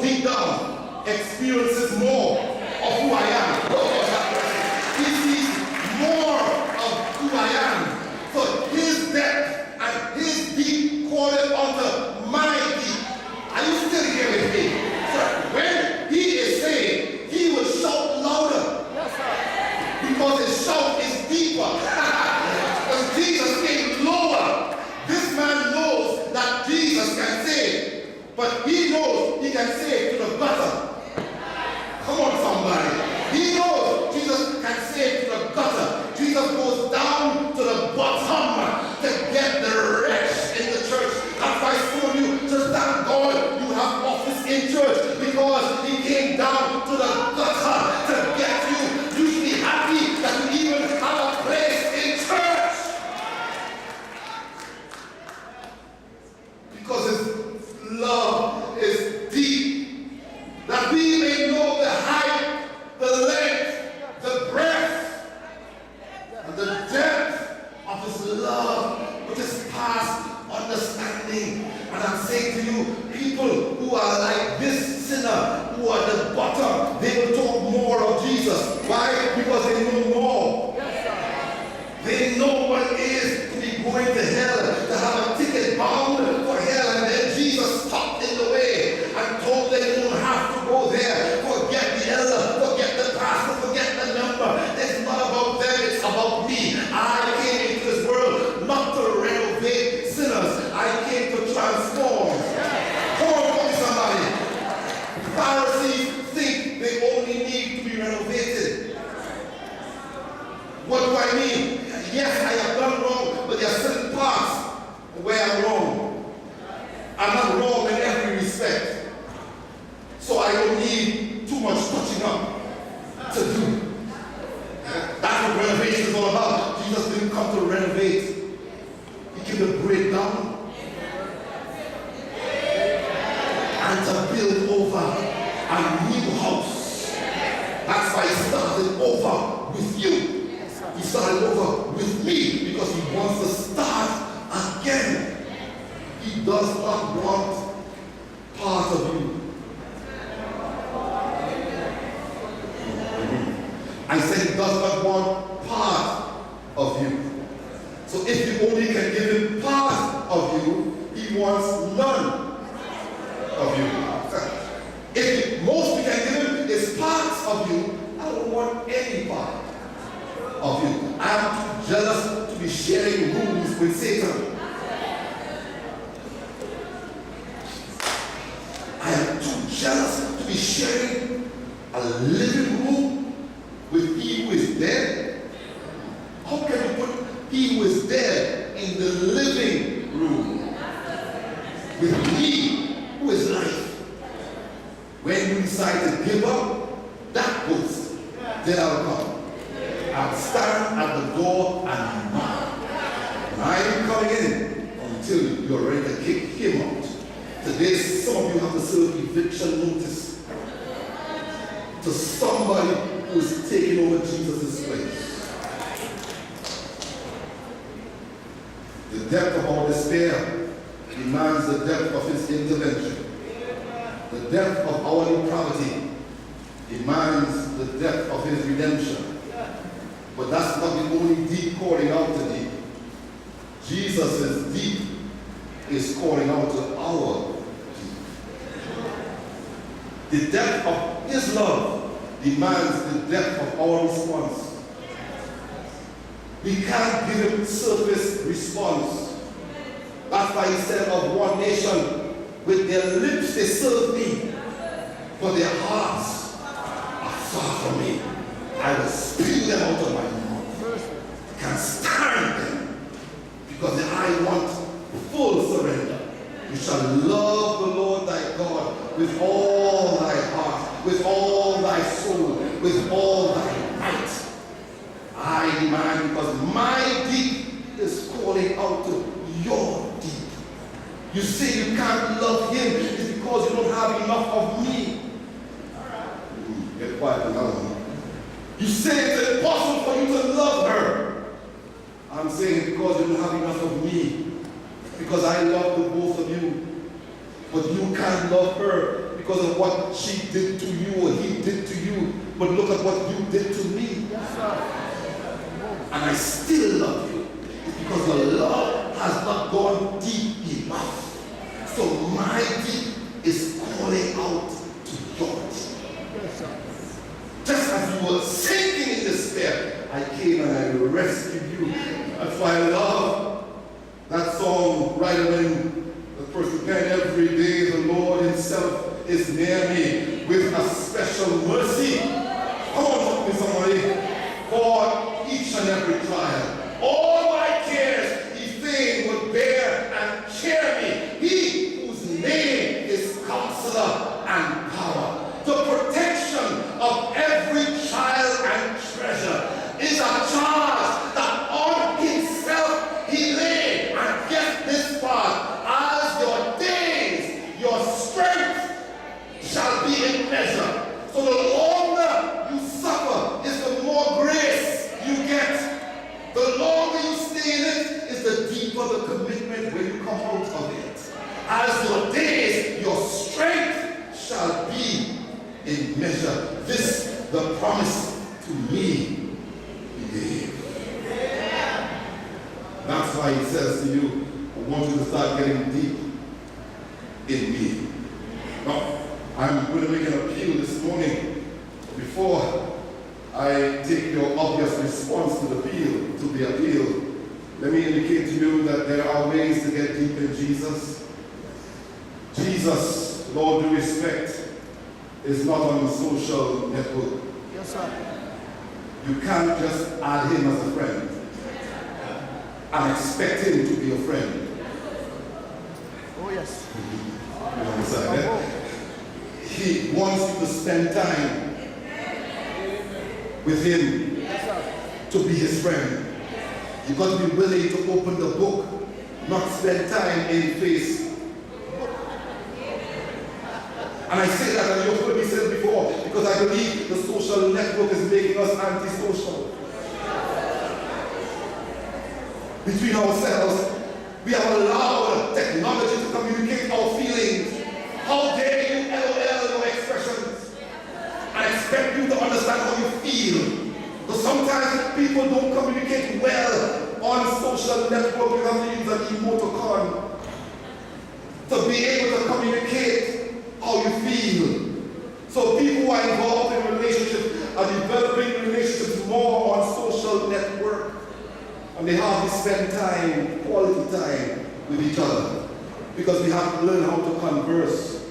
goes deep down, experiences more of who I am. He sees more of who I am. So his depth and his deep calleth unto my deep. Are you still here with me? So when he is saying, he will shout louder. Because his shout is deeper. Because Jesus came lower. This man knows that Jesus can save. But he knows he can save to the gutter. Come on, somebody. He knows Jesus can save to the gutter. Jesus goes down to the bottom to get the wretch in the church. That's why some of you just thank God you have office in church, because he came down to the gutter to get you. You should be happy that you even have a place in church. Because his love is deep, that we may know the height, the length, the breadth, and the depth of his love, which is past understanding. And I'm saying to you, people who are like this sinner, who are at the bottom, they will talk more of Jesus. Why? Because they know more. They know what it is to be going to hell, to have a ticket bound for hell, and then Jesus stopped in the way and told them you don't have to go there. Forget the elder, forget the pastor, forget the number. It's not about them, it's about me. I came into this world not to renovate sinners. I came to transform. Come on, somebody. Pharisees think they only need to be renovated. What do I mean? Yes, I have done wrong, but there are certain parts where I'm wrong. I'm not wrong in every respect. So I don't need too much touching up to do. That's what renovation is all about. Jesus didn't come to renovate. He came to break down and to build over a new house. That's why he started over with you. He started over with me because he wants to start again. He does not want part of you. I said he does not want part of you. So if you only can give him part of you, he wants none of you. If most we can give him is parts of you, I don't want any part of you. I am too jealous to be sharing rooms with Satan. I am too jealous to be sharing a living room with he who is dead. How can you put he who is dead in the living room with me who is life? When you decide to give up that boost, then I'll come. I'll stand at the door and knock. And I ain't coming in until you're ready to kick him out. Today, some of you have to serve eviction notice to somebody who's taking over Jesus' place. The depth of our despair demands the depth of his intervention. The depth of our depravity demands the depth of his redemption. But that's not the only deep calling out to deep. Jesus' deep is calling out to our deep. The depth of his love demands the depth of our response. We can't give him surface response. That's why he said of one nation, with their lips they serve me, but their hearts are far from me. I will spew them out of my mouth. I can't stand them because I want full surrender. You shall love the Lord thy God with all thy heart, with all thy soul, with all thy might. I demand, because my deep is calling out to your deep. You say you can't love him, it's because you don't have enough of me. Get quiet now. You say it's impossible for you to love her. I'm saying because you don't have enough of me. Because I love the both of you. But you can't love her because because of what she did to you or he did to you, but look at what you did to me. Yes, sir. And I still love you. It's because the love has not gone deep enough. So my deep is calling out to yours. Yes, sir. Just as you were sinking in despair, I came and I rescued you. That's why I love that song, right when the person penned, every day the Lord himself is near me with a special mercy. Come on, talk to me, somebody. For each and every trial. All my cares he fain would bear and cheer me. He whose name is Counselor and Power. The protection of every child and treasure is a charge that on himself he laid. And get this part, as your days, your strength shall be in measure. So the longer you suffer is the more grace you get. The longer you stay in it is the deeper the commitment when you come out of it. As your days, your strength shall be in measure. This the promise to me he gave. That's why he says to you, I want you to start getting deep in me. Now, I'm going to make an appeal this morning. Before I take your obvious response to the appeal, let me indicate to you that there are ways to get deep in Jesus. Jesus, with all due respect, is not on the social network. Yes, sir. You can't just add him as a friend and expect him to be a friend. Oh, yes. You understand, eh? He wants you to spend time with him, Yes, sir. to be his friend. You've got to be willing to open the book, not spend time in face. And I say that, and you've heard me say it before, because I believe the social network is making us antisocial. Between ourselves, we have allowed technology to communicate our feelings. How dare you LOL your expressions and expect you to understand how you feel. But sometimes people don't communicate well on social network. You have to use an emoticon to be able to communicate how you feel. So people who are involved in relationships are developing relationships more on social network. And they hardly spend time, quality time, with each other. Because we have to learn how to converse.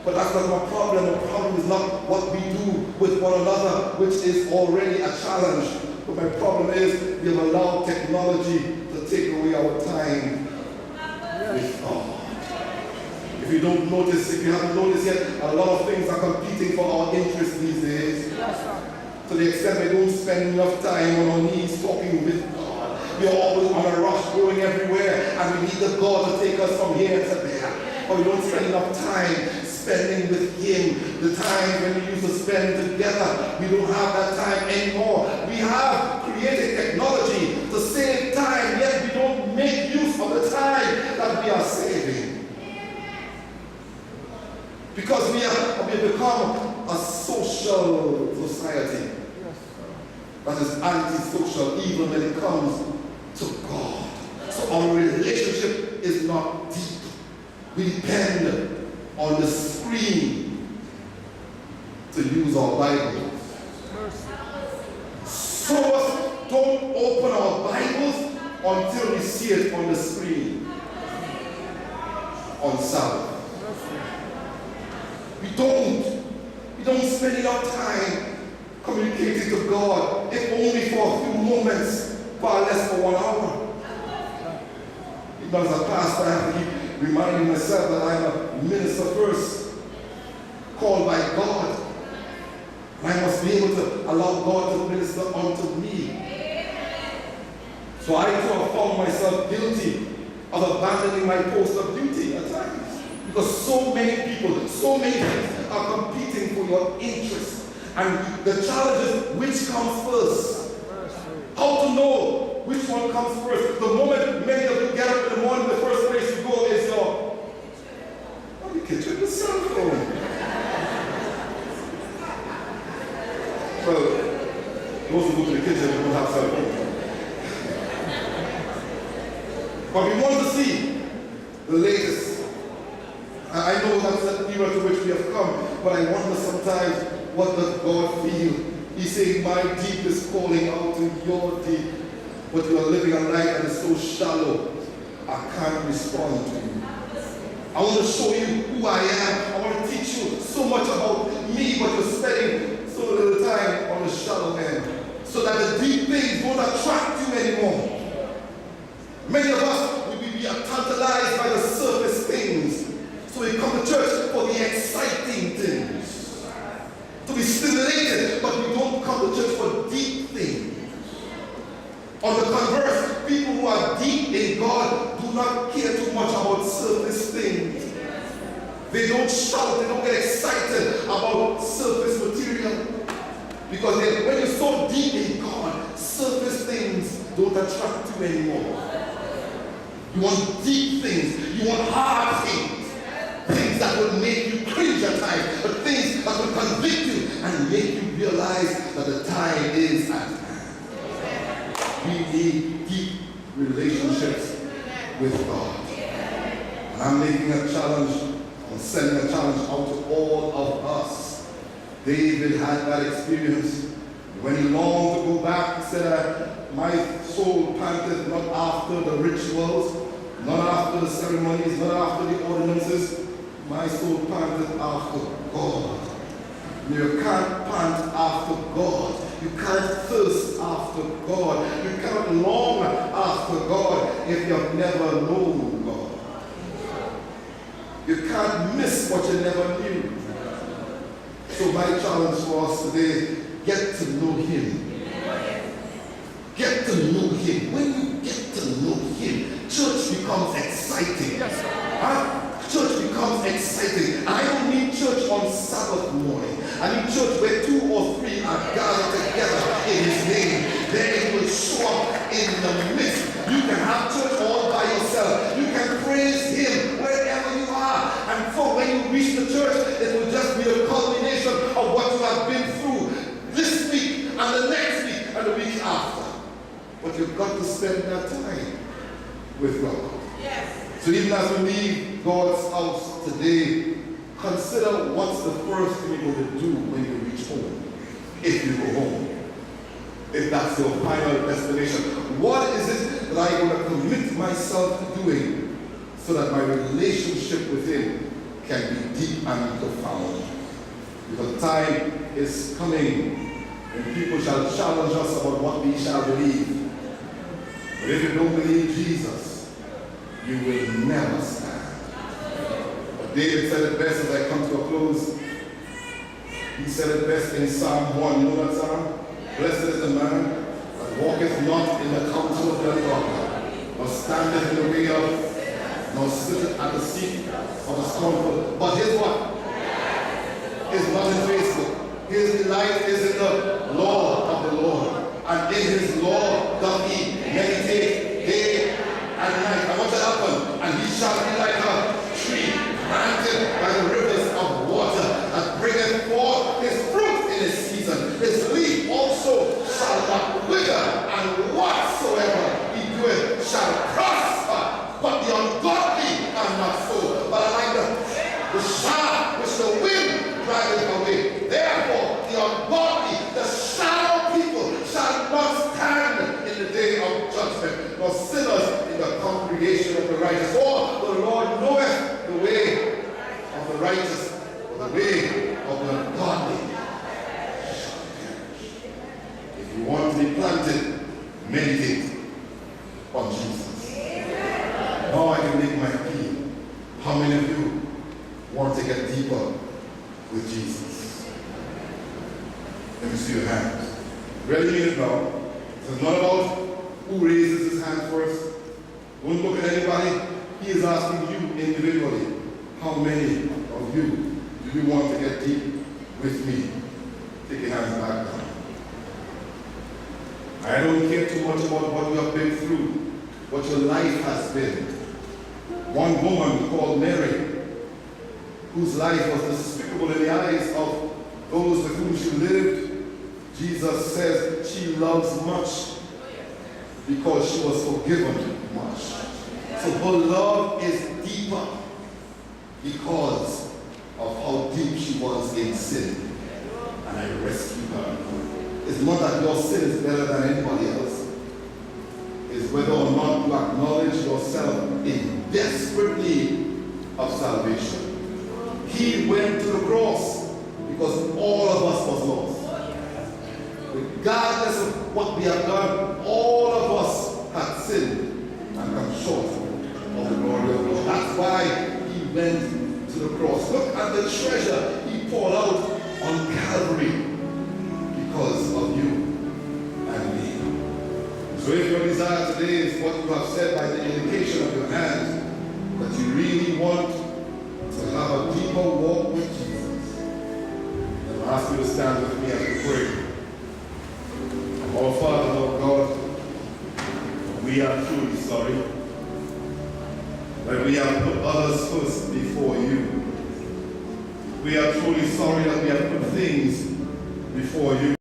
But that's not my problem. The problem is not what we do with one another, which is already a challenge. But my problem is we have allowed technology to take away our time with God. If you don't notice, if you haven't noticed yet, a lot of things are competing for our interest these days. To the extent we don't spend enough time on our knees talking with God. We are always on a rush, going everywhere, and we need the God to take us from here to there. But we don't spend enough time spending with him. The time when we used to spend together, we don't have that time anymore. We have created technology to save time, yet we don't make use of the time that we are saving. Because we have become a social society that is antisocial even when it comes to God. So our relationship is not deep. We depend on the screen to use our Bibles. Some of us don't open our Bibles until we see it on the screen on Sabbath. We don't spend enough time communicating to God, if only for a few moments, far less for 1 hour. Even as a pastor, I have to keep reminding myself that I'm a minister first, called by God. And I must be able to allow God to minister unto me. So I too have found myself guilty of abandoning my post of duty at times. Because so many people, so many things are competing for your interest. And the challenge is, which comes first? How to know which one comes first? The moment many of you get up in the morning, the first place you go is your kitchen, the cell phone. Well, those who go to the kitchen don't have cell phones. But we want to see the latest. I know that's the era to which we have come, but I wonder sometimes, what does God feel? He's saying, my deep is calling out to your deep, but you are living a life that is so shallow, I can't respond to you. I want to show you who I am. I want to teach you so much about me, but you're spending so little time on the shallow end, so that the deep things don't attract you anymore. Many of us, we are tantalized by the surface things. So we come to church for the exciting things, to be stimulated, but we don't come to church for deep things. On the converse, people who are deep in God do not care too much about surface things. They don't shout, they don't get excited about surface material. Because when you're so deep in God, surface things don't attract you anymore. You want deep things, you want hard things, things that will make you cringe at times, but things that will convict you and make you realize that the time is at hand. We need deep relationships with God. And I'm making a challenge, I'm sending a challenge out to all of us. David had that experience. When he longed to go back, he said, my soul panted not after the rituals, not after the ceremonies, not after the ordinances. My soul panted after God. You can't pant after God. You can't thirst after God. You cannot long after God if you have never known God. You can't miss what you never knew. So my challenge for us today, get to know Him. Get to know Him. When you get to know Him, church becomes exciting. Church becomes exciting. And I don't need church on Sabbath morning. I need church where 2 or 3 are gathered together in His name. Then He will show up in the midst. You can have church all by yourself. You can praise Him wherever you are. And for when you reach the church, it will just be a culmination of what you have been through this week and the next week and the week after. But you've got to spend that time with God. Yes. So even as we leave God's house today, consider what's the first thing you're going to do when you reach home, if you go home. If that's your final destination. What is it that I'm going to commit myself to doing so that my relationship with Him can be deep and profound? Because time is coming when people shall challenge us about what we shall believe. But if you don't believe Jesus, you will never stand. But David said it best as I come to a close. He said it best in Psalm 1. You know that Psalm? Blessed is the man that walketh not in the counsel of the ungodly, nor standeth in the way of, nor sitteth at the seat of the scornful. But his what? His love is faithful. His delight is in the law of the Lord. And in His law doth he meditate day and night. And what shall happen? And he shall be like a tree planted by the rivers of water, that bringeth forth his fruit in his season. His leaf also shall not wither, and whatsoever he doeth shall prosper. But the ungodly are not so, but are like the shaft which the wind driveth away. Therefore, the ungodly, the shallow people, shall not stand in the day of judgment, nor sinners in the congregation of the righteous. For the Lord knoweth the way of the righteous, but the way of the ungodly. If you want to be planted, meditate on Jesus. Now I can make my plea. How many of you want to get deeper with Jesus? Let me see your hands. Really mean it now. This is not about who raises his hand first. Don't look at anybody. He is asking you individually, how many of you do you want to get deep with me? Take your hands back down. I don't care too much about what you have been through, what your life has been. One woman called Mary, whose life was despicable in the eyes of those with whom she lived, Jesus says she loves much because she was forgiven much. So her love is deeper because of how deep she was in sin. And I rescued her. It's not that your sin is better than anybody else. It's whether or not you acknowledge yourself in desperate need of salvation. He went to the cross because all of us was lost. Regardless of what we have done, all of us had sinned and come short of the glory of God. That's why he went to the cross. Look at the treasure he poured out on Calvary because of you and me. So if your desire today is what you have said by the indication of your hand, that you really want to have a deeper walk with Jesus, then I'll ask you to stand with me as we pray. Our Father, Lord God, we are truly sorry that we have put others first before you. We are truly sorry that we have put things before you.